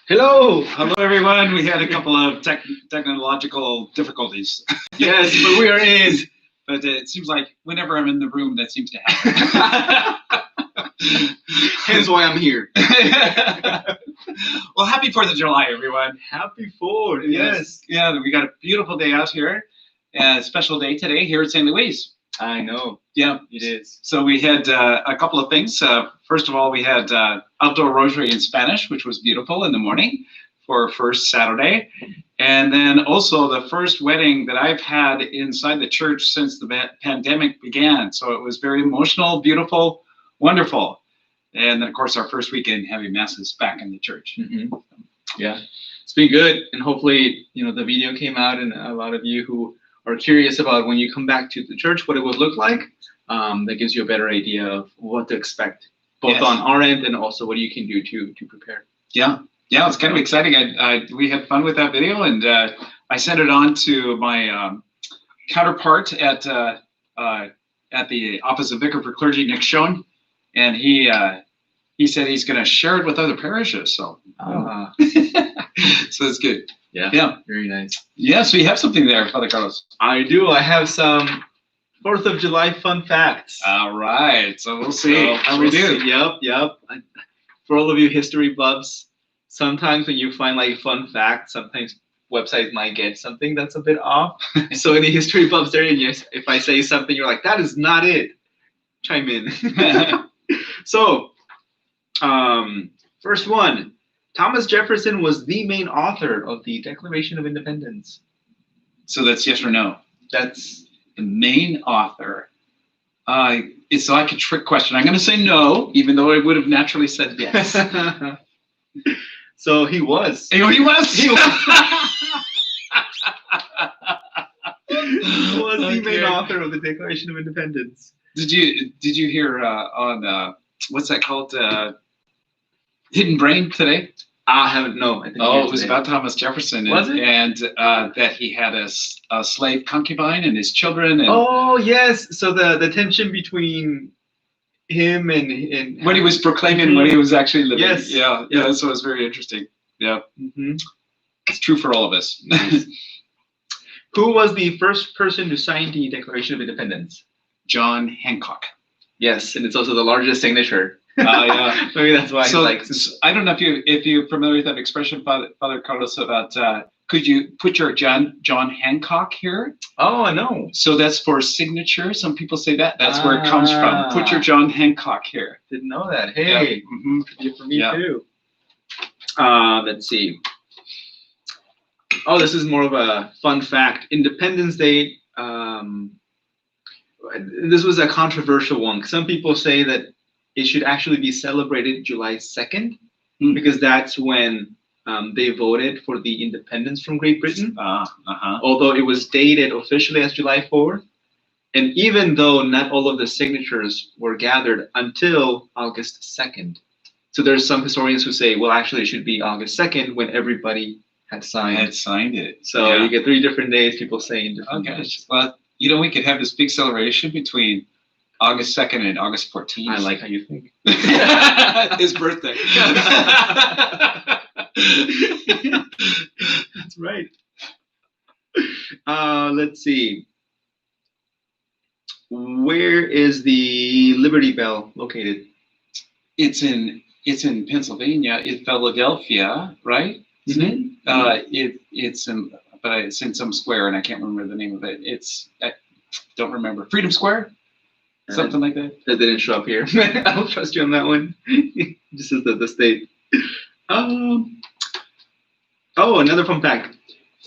Hello. Hello, everyone. We had a couple of technological difficulties. Yes, but we are in. But it seems like whenever I'm in the room, that seems to happen. Hence why I'm here. Well, happy 4th of July, everyone. Happy 4th. Yes. Yeah, we got a beautiful day out here. A special day today here at St. Louis. I know. Yeah, it is. So we had a couple of things. First of all, we had outdoor rosary in Spanish, which was beautiful in the morning for first Saturday. And then also the first wedding that I've had inside the church since the pandemic began. So it was very emotional, beautiful, wonderful. And then, of course, our first weekend having masses back in the church. Mm-hmm. Yeah, it's been good. And hopefully, the video came out, and a lot of you who are curious about when you come back to the church, what it would look like, that gives you a better idea of what to expect, both on our end and also what you can do to prepare. Yeah, it's kind of exciting. We had fun with that video, and I sent it on to my counterpart at the Office of Vicar for Clergy, Nick Schoen, and he said he's going to share it with other parishes. So, so it's good. Yeah, Very nice. Yeah, so you have something there, Father Carlos. I do. I have some 4th of July fun facts. All right, so we'll see how we do. Yep. For all of you history buffs, sometimes when you find like fun facts, sometimes websites might get something that's a bit off. So any history buffs there, and yes, if I say something, you're like, that is not it. Chime in. So, first one. Thomas Jefferson was the main author of the Declaration of Independence. So that's yes or no? That's the main author. It's like a trick question. I'm going to say no, even though I would have naturally said yes. So he was. He was? He was the main author of the Declaration of Independence. Did you hear on what's that called? Hidden Brain today? I haven't. No. I think it was about Thomas Jefferson. Was it? And that he had a slave concubine and his children. And oh yes. So the tension between him and what he was proclaiming, what he was actually living. Yes. Yeah. So it was very interesting. Yeah. Mm-hmm. It's true for all of us. Nice. Who was the first person to sign the Declaration of Independence? John Hancock. Yes, and it's also the largest signature. Yeah. Maybe that's why. So I don't know if you're familiar with that expression, Father Carlos, about could you put your John Hancock here? Oh, no. So that's for signature. Some people say that. That's where it comes from. Put your John Hancock here. Didn't know that. Hey, for me too. Let's see. Oh, this is more of a fun fact. Independence Day. This was a controversial one. Some people say that it should actually be celebrated July 2nd because that's when they voted for the independence from Great Britain. Although it was dated officially as July 4th. And even though not all of the signatures were gathered until August 2nd. So there's some historians who say, well, actually, it should be August 2nd when everybody had signed it. So you get 3 different days, people say in different days. Well, we could have this big celebration between August 2nd and August 14th. I like how you think. His birthday. That's right. Let's see. Where is the Liberty Bell located? It's in Pennsylvania. It's Philadelphia, right? Mm-hmm. It's in some square, and I can't remember the name of it. I don't remember. Freedom Square? Something like that. That didn't show up here. I don't trust you on that one. This is the state. Another fun fact.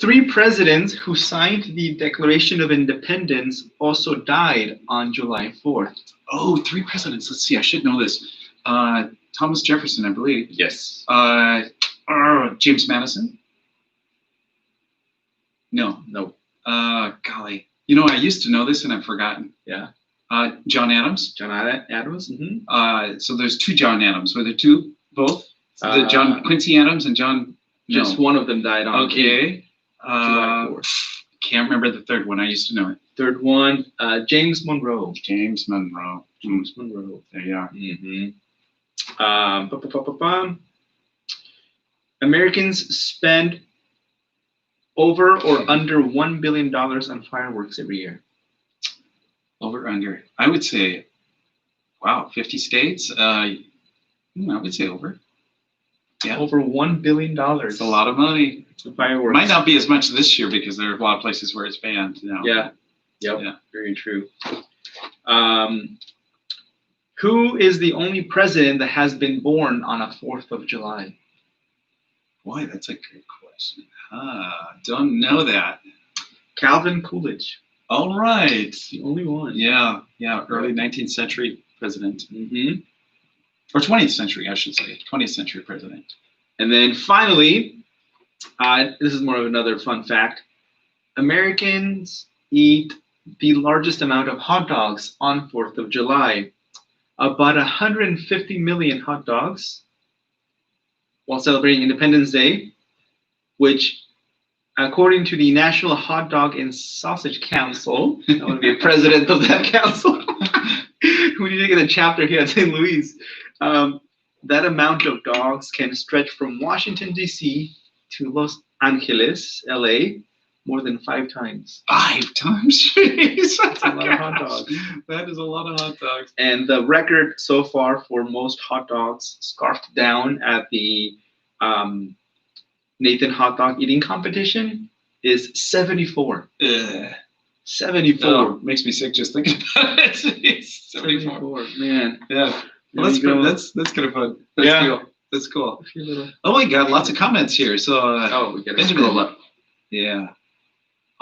3 presidents who signed the Declaration of Independence also died on July 4th. Oh, 3 presidents. Let's see. I should know this. Thomas Jefferson, I believe. Yes. James Madison? No. Golly. I used to know this and I've forgotten. Yeah. John Adams. John Adams. Mm-hmm. So there's 2 John Adams. Were there 2? Both? The John Quincy Adams and John. Just one of them died on. Okay. July 4th. Can't remember the third one. I used to know it. Third one, James Monroe. James Monroe. James Monroe. There you are. Mm-hmm. Bum, bum, bum, bum, bum. Americans spend over or under $1 billion on fireworks every year. Over under. I would say, wow, 50 states. I would say over. Yeah. Over $1 billion. It's a lot of money. For fireworks. Might not be as much this year because there are a lot of places where it's banned now. Yeah. Yep. Yeah. Very true. Who is the only president that has been born on a 4th of July? Boy, that's a good question. Don't know that. Calvin Coolidge. All right. The only one. Yeah. Early 19th century president. Mm-hmm. Or 20th century, I should say. 20th century president. And then finally, this is more of another fun fact. Americans eat the largest amount of hot dogs on 4th of July. About 150 million hot dogs while celebrating Independence Day, which, according to the National Hot Dog and Sausage Council, I want to be a president of that council. We need to get a chapter here at St. Louis. That amount of dogs can stretch from Washington, D.C. to Los Angeles, L.A., more than 5 times. 5 times? Jeez. That's a lot of hot dogs. That is a lot of hot dogs. And the record so far for most hot dogs scarfed down at the Nathan Hot Dog Eating Competition is 74. 74. Oh, makes me sick just thinking about it. 74. Man. Yeah. Well, that's kind of fun. That's cool. Oh my God, lots of comments here. So we gotta scroll up. Yeah.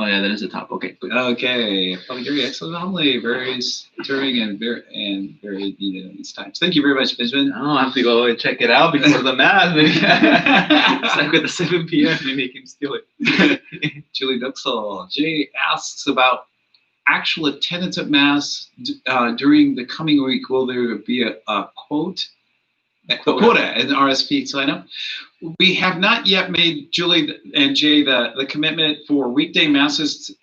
Oh yeah, that is the top. Okay. Good. Okay. Gary, excellent homily, very stirring and very needed at these times. Thank you very much, Benjamin. Oh, I have to go and check it out before the mass. It's like with the 7 p.m. They make him steal it. Julie Duxel. Jay asks about actual attendance at mass during the coming week. Will there be a quota and RSP sign up? We have not yet made, Julie and Jay, the commitment for weekday masses.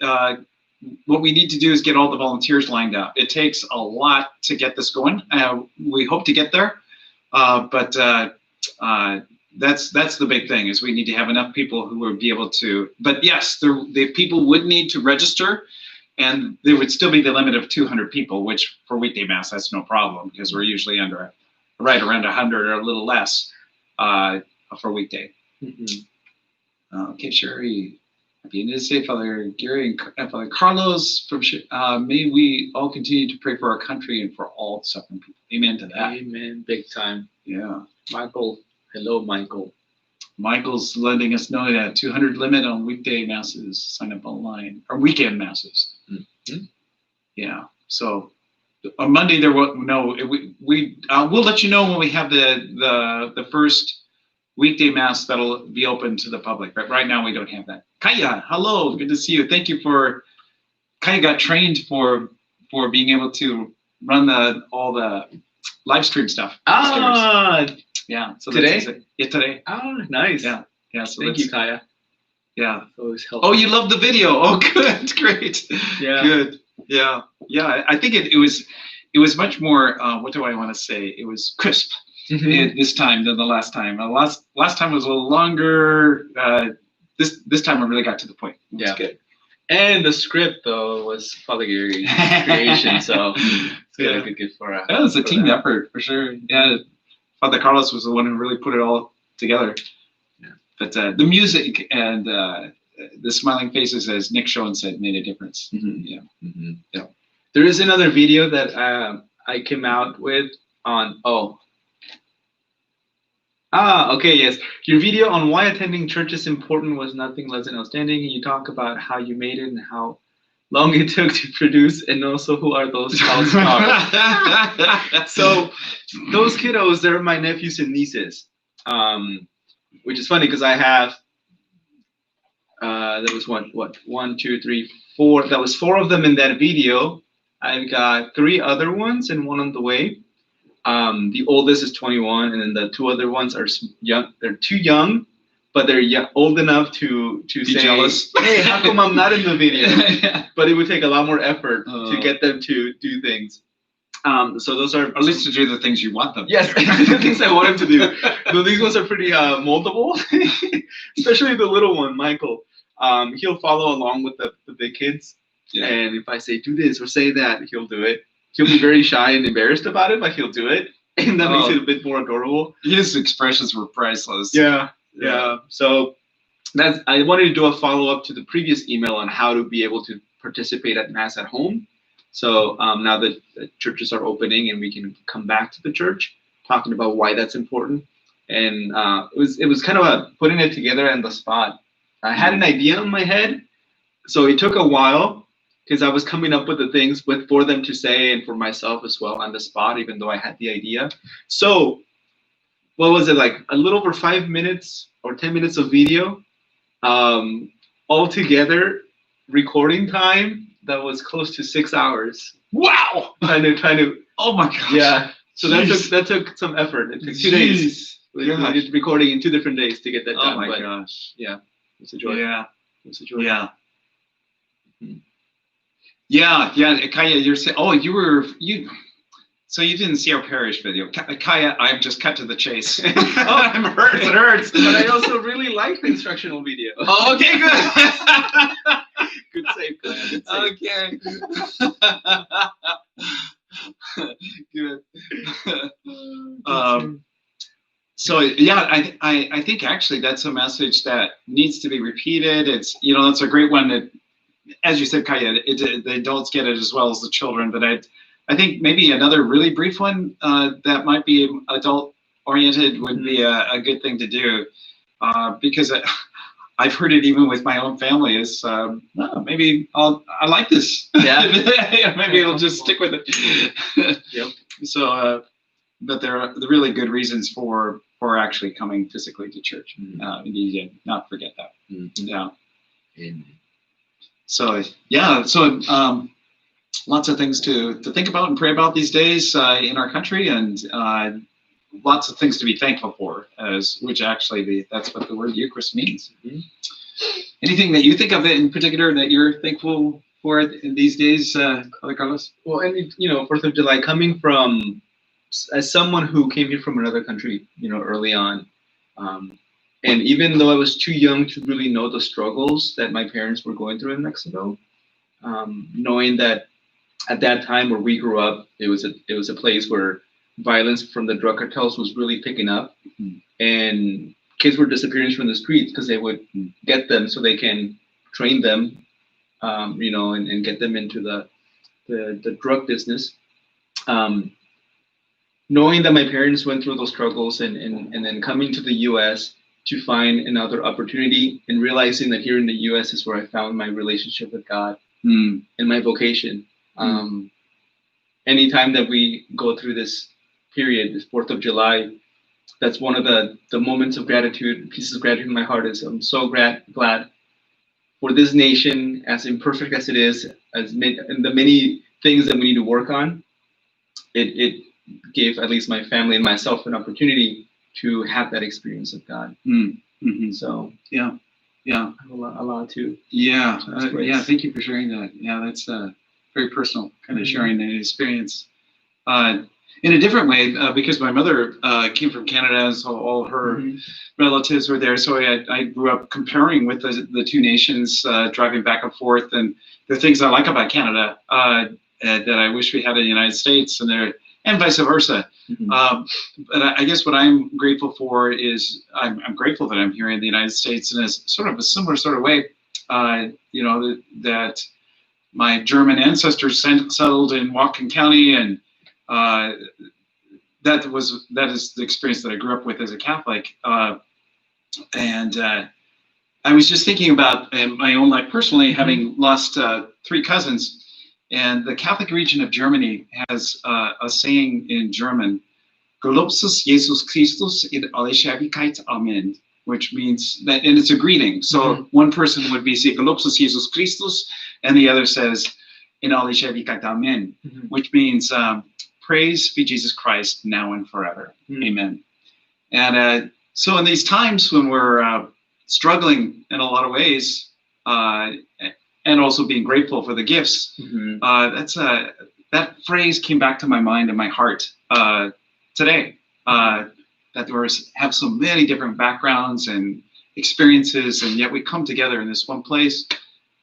What we need to do is get all the volunteers lined up. It takes a lot to get this going. We hope to get there, but that's the big thing, is we need to have enough people who would be able to. But yes, the people would need to register, and there would still be the limit of 200 people, which for weekday mass, that's no problem, because we're usually right around 100 or a little less for weekday. Mm-hmm. Okay, Sherry. Happy Independence Day, Father Gary and Father Carlos. May we all continue to pray for our country and for all suffering people. Amen to that. Amen. Big time. Yeah. Michael. Hello, Michael. Michael's letting us know that 200 limit on weekday masses. Sign up online, or weekend masses. Mm-hmm. Yeah. So on Monday there will we'll let you know when we have the first weekday mass that'll be open to the public. But right now we don't have that. Kaya, hello, good to see you. Thank you Kaya got trained for being able to run all the live stream stuff. Yeah. So today? Yeah, today. Oh, nice. Yeah. So thank you, Kaya. Yeah. Always helpful. Oh, you love the video. Oh, good, great. Yeah. Good. Yeah. I think it was much more. What do I want to say? It was crisp. Mm-hmm. This time than the last time. Last time was a little longer. This time I really got to the point. It was good. And the script though was Father Gary's creation, so it's good for us. That was a team effort for sure. Yeah, Father Carlos was the one who really put it all together. Yeah. But the music and the smiling faces, as Nick Schoen said, made a difference. Mm-hmm. Yeah. Mm-hmm. Yeah. There is another video that I came out with on. Okay, yes. Your video on why attending church is important was nothing less than outstanding. And you talk about how you made it and how long it took to produce, and also who are those child stars. So those kiddos, they're my nephews and nieces, which is funny because I have, there was one, two, three, four. That was 4 of them in that video. I've got 3 other ones and 1 on the way. The oldest is 21, and then the 2 other ones are young. They're too young, but they're old enough to be say, jealous. Hey, how come I'm not in the video? Yeah. But it would take a lot more effort to get them to do things. So those are Or at least to do the things you want them. Yes, the things I want him to do. No, these ones are pretty moldable, especially the little one, Michael. He'll follow along with the big kids, and if I say do this or say that, he'll do it. He'll be very shy and embarrassed about it, but he'll do it, and that makes it a bit more adorable. His expressions were priceless. Yeah. So I wanted to do a follow-up to the previous email on how to be able to participate at Mass at home. So now that the churches are opening and we can come back to the church, talking about why that's important. And it was kind of putting it together on the spot. I had an idea in my head, so it took a while because I was coming up with the things for them to say and for myself as well on the spot, even though I had the idea. So what was it, like a little over 5 minutes or 10 minutes of video, all together, recording time. That was close to 6 hours. Wow! Trying to. Oh my gosh! Yeah. So that took some effort. It took 2 days. We did recording in 2 different days to get that done. Oh my gosh! Yeah, it's a joy. Yeah, it's a joy. Yeah. Mm-hmm. Yeah. Kaya, you're saying. Oh, you. So you didn't see our parish video, Kaya. I've just cut to the chase. It hurts. But I also really like the instructional video. Oh, okay, good. Good save, Kaya. Okay. Good. So yeah, I think actually that's a message that needs to be repeated. It's that's a great one that, as you said, Kaya, the adults get it as well as the children. But I think maybe another really brief one that might be adult oriented would be a good thing to do, because I've heard it even with my own family. Is maybe I like this. Yeah. Maybe it'll just stick with it. Yep. So, but there are the really good reasons for actually coming physically to church. You need to not forget that. Yeah. Amen. So yeah. So lots of things to think about and pray about these days in our country, and lots of things to be thankful for, which actually that's what the word Eucharist means. Mm-hmm. Anything that you think of in particular that you're thankful for in these days, Father Carlos? Well, and 4th of July, coming from as someone who came here from another country, early on, and even though I was too young to really know the struggles that my parents were going through in Mexico, knowing that at that time where we grew up, it was a place where violence from the drug cartels was really picking up, and kids were disappearing from the streets because they would get them so they can train them, and get them into the drug business. Knowing that my parents went through those struggles and then coming to the U.S. to find another opportunity and realizing that here in the U.S. is where I found my relationship with God and my vocation. Anytime that we go through this period, this 4th of July, that's one of the moments of gratitude, pieces of gratitude in my heart is I'm so glad for this nation, as imperfect as it is, and the many things that we need to work on. It gave at least my family and myself an opportunity to have that experience of God. So yeah, a lot too. Yeah, thank you for sharing that. Yeah, that's very personal, kind of sharing an experience. In a different way, because my mother came from Canada, and so all her relatives were there. So I grew up comparing with the two nations, driving back and forth, and the things I like about Canada that I wish we had in the United States, and vice versa. But I guess what I'm grateful for is I'm grateful that I'm here in the United States in a sort of a similar sort of way. That my German ancestors settled in Whatcom County, and that is the experience that I grew up with as a Catholic. And I was just thinking about in my own life personally, having lost 3 cousins. And the Catholic region of Germany has a saying in German, "Gelobst Jesus Christus in alle Ewigkeit, Amen," which means that, and it's a greeting. So one person would be say, "Gelobst Jesus Christus," and the other says, "In alle Ewigkeit, Amen," which means praise be Jesus Christ now and forever. Amen. And so in these times when we're struggling in a lot of that and also being grateful for the gifts, that's that phrase came back to my mind and my heart today. That have so many different backgrounds and experiences, and yet we come together in this one place,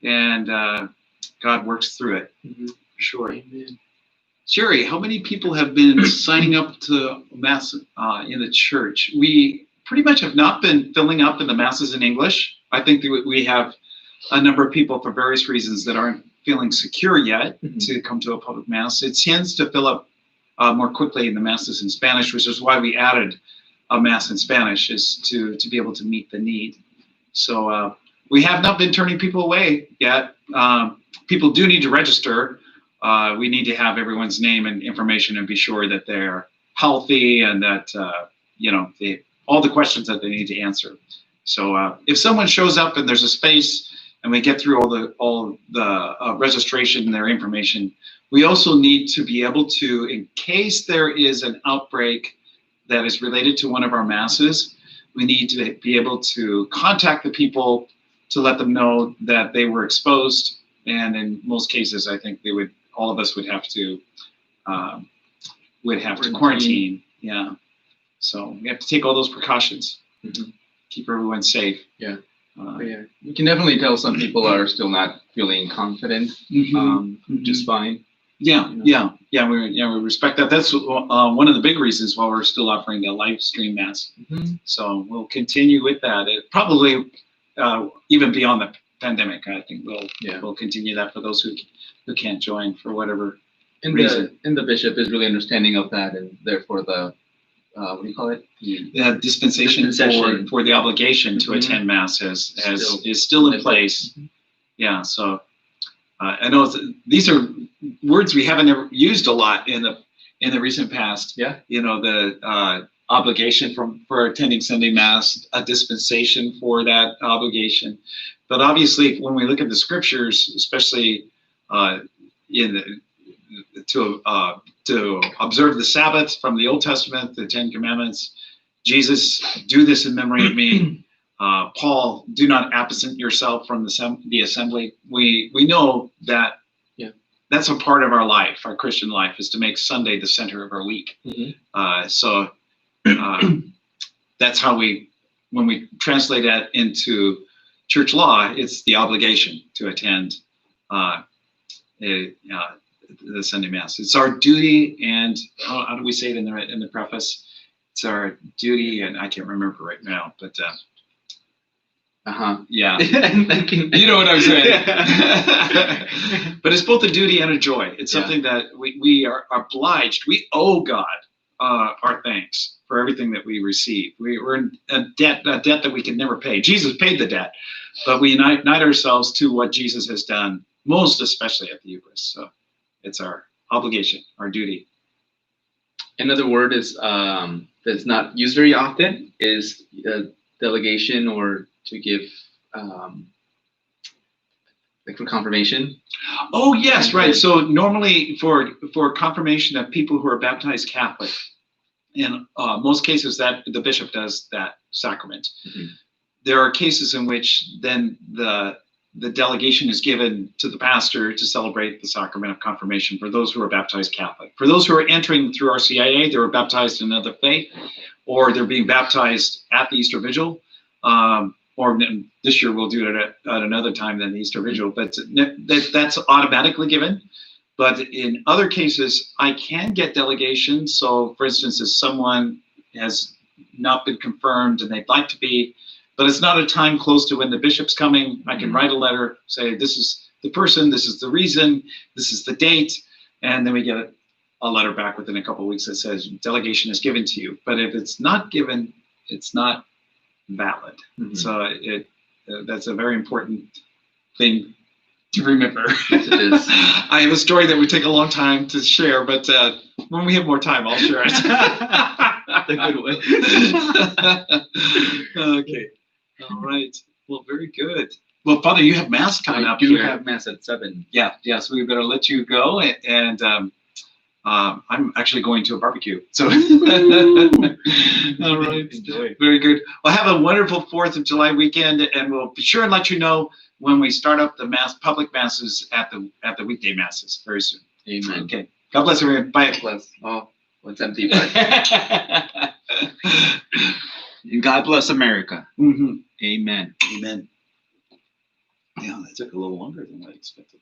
and God works through it. Mm-hmm. For sure. Amen. Sherry, how many people have been signing up to Mass in the church? We pretty much have not been filling up in the Masses in English. I think that we have a number of people for various reasons that aren't feeling secure yet to come to a public Mass. It tends to fill up more quickly in the Masses in Spanish, which is why we added a Mass in Spanish, is to be able to meet the need. So we have not been turning people away yet. People do need to register. We need to have everyone's name and information and be sure that they're healthy and that all the questions that they need to answer. So if someone shows up and there's a space and we get through all the registration and their information, we also need to be able to, in case there is an outbreak that is related to one of our Masses, we need to be able to contact the people to let them know that they were exposed. And in most cases, I think all of us would have to quarantine. Yeah. So we have to take all those precautions. Mm-hmm. Keep everyone safe. Yeah. Yeah. You can definitely tell some people are still not feeling confident, which is fine. Yeah, we respect that. That's one of the big reasons why we're still offering the live stream Mass. Mm-hmm. So we'll continue with that. It probably even beyond the pandemic, I think we'll continue that for those who can't join for whatever reason. And the bishop is really understanding of that, and therefore the what do you call it? The dispensation for the obligation to attend Mass is still in place. Mm-hmm. Yeah, so I know these are words we haven't ever used a lot in the recent past. Yeah. The obligation for attending Sunday Mass, a dispensation for that obligation. But obviously, when we look at the scriptures, especially to observe the Sabbath from the Old Testament, the Ten Commandments, Jesus, do this in memory of me. Paul, do not absent yourself from the assembly. We know that that's a part of our life, our Christian life, is to make Sunday the center of our week. Mm-hmm. So that's how when we translate that into church law, it's the obligation to attend the Sunday Mass. It's our duty, and how do we say it in the preface? It's our duty, and I can't remember right now, but yeah, you know what I'm saying. But it's both a duty and a joy. It's something that we are obliged. We owe God our thanks for everything that we receive. We're in a debt that we can never pay. Jesus paid the debt, but we unite ourselves to what Jesus has done, most especially at the Eucharist. So it's our obligation, our duty. Another word is that's not used very often is delegation, or to give like for confirmation. Oh yes, right. So normally for confirmation of people who are baptized Catholic, in most cases that the bishop does that sacrament. Mm-hmm. There are cases in which then the delegation is given to the pastor to celebrate the sacrament of confirmation for those who are baptized Catholic. For those who are entering through RCIA, they were baptized in another faith, or they're being baptized at the Easter Vigil. Or this year we'll do it at another time than the Easter Vigil, but that's automatically given. But in other cases, I can get delegation. So for instance, if someone has not been confirmed and they'd like to be, but it's not a time close to when the bishop's coming, I can write a letter, say this is the person, this is the reason, this is the date, and then we get a letter back within a couple of weeks that says delegation is given to you. But if it's not given, it's not valid. Mm-hmm. So that's a very important thing to remember. Yes, it is. I have a story that would take a long time to share, but when we have more time, I'll share it. The good one. Okay. All right. Well, very good. Well, Father, you have Mass coming up here. I do have Mass at 7. Yeah. So we better let you go, and I'm actually going to a barbecue. So, all right. Enjoy. Very good. Well, have a wonderful 4th of July weekend, and we'll be sure and let you know when we start up the public Masses at the weekday Masses very soon. Amen. Okay. God bless everyone. Bye. Plus, oh, it's empty. But And God bless America. Mhm. Amen. Amen. Yeah, that took a little longer than I expected.